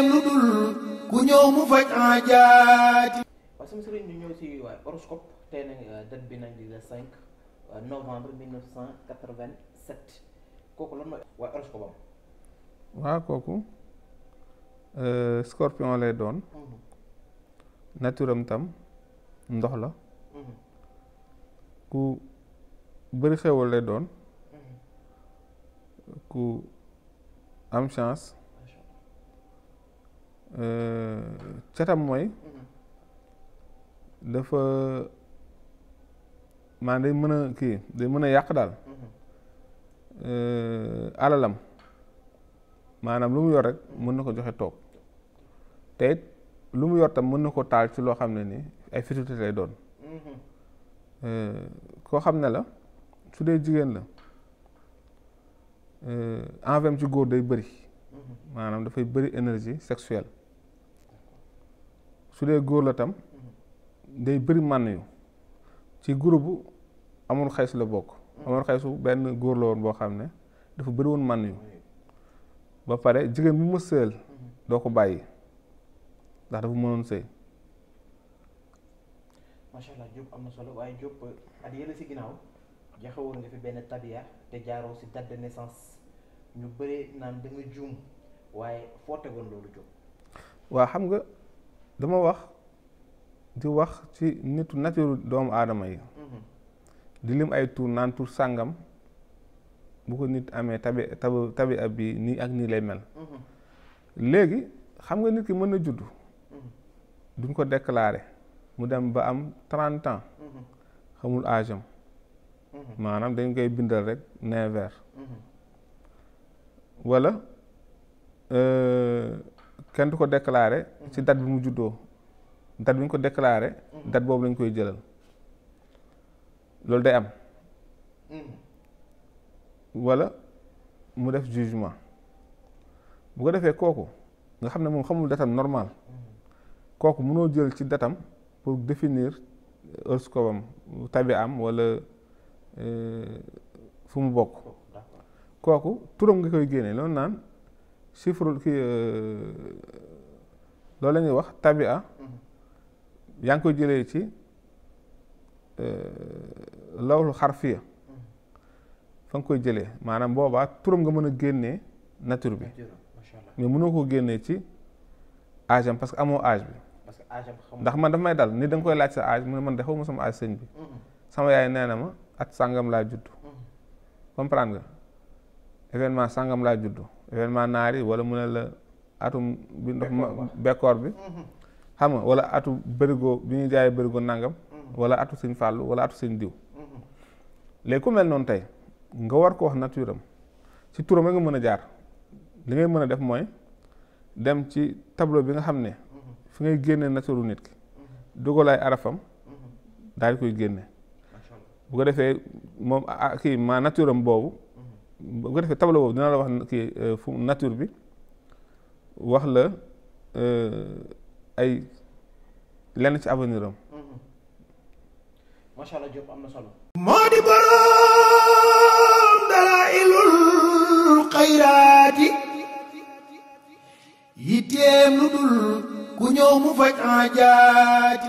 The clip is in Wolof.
yitteem lu dul ku ñëw mu faj aajaati. waaw sama sëriñ ñu ñëw si horoscope tey nag date bi nag di le 5 novembre 1987 kooku lan mooy waaye horoscope am. waaw kooku scorpion lay doon. nature am tam ndox la. ku bëri xewal lay doon. ku am chance. catam mooy dafa maanaam day mën a day mën a yàq daal. alalam maanaam lu mu yor rek mën na ko joxe toog te it lu mu yor tam mën na ko taal ci loo xam ne ni ay futilité lay doon. koo xam ne la su dee jigéen la envers ci góor day bëri. maanaam dafay bëri énergie sexuelle. su dee góor la tam day bëri mànn yu ci groupe amul xays la bokk. amul xaysu benn góor la woon boo xam ne dafa bëri woon mànn yu ba pare jigéen bu ma sëyal doo ko bàyyi ndax dafa mënoon sëy. macha allah Diop am na solo waaye Diop at yële si ginnaaw joxewoon nga fi benn tabiya te jaaroo si date de naissance ñu bëree naan da nga juum waaye foo tegoon loolu Diop. waaw xam nga dama wax di wax ci nitu nature doomu aadama yi. di lim ay tur naan tur sàngam bu ko nit amee tabi ab bi nii ak nii lay mel. léegi xam nga nit ki mën na judd duñ ko déclarer mu dem ba am 30 ans xamul âge am maanaam dañ koy bindal rek nevers wala kenn du ko déclarer ci date bi mu juddoo date bi ñu ko déclarer date boobu lañ koy jëlal. loolu day am wala mu def jugement bu ko defee kooku nga xam ne moom xamul datam normal kooku mënoo jël ci datam pour définir horoscope am tabi am wala fu mu bokk. kooku turam nga koy génne loolu naan chiffre loolu la ñuy wax tabi a yaa ngi koy jëlee ci lawlu xarfiya fa nga koy jëlee maanaam boobaa turam nga mën a génnee nature bi mais mënoo koo génnee ci âge am parce que amoo âge bi. ndax man daf may dal ni da nga koy laaj sa âge mu ne man de xaw ma sama âge sëñ bi sama yaay nee na ma at sàngam laa judd comprendre nga événement sàngam laa judd événement naari wala mu ne la atum bi ndox bekkoor bi xam nga wala atu bërigo bi ñuy jaayee bërigo nangam wala atu sëñ fàllu wala atu sëñ diw. léegi ku mel noonu tey nga war ko wax nature am ci turam nga mën a jaar li ngay mën a def mooy dem ci tableau bi nga xam ne fi ngay génne nature nit ki dugal ay arafam daal di koy génne bu ko defee moom kii ma nature am boobu bu ko defee tableau boobu dina la wax kii fu nature bi wax la ay lenn ci avenir am. macha allah Diop am na solo. moo di boroom dalaa'ilul xayraati yitteem lu dul ku ñëw mu faj aajaati.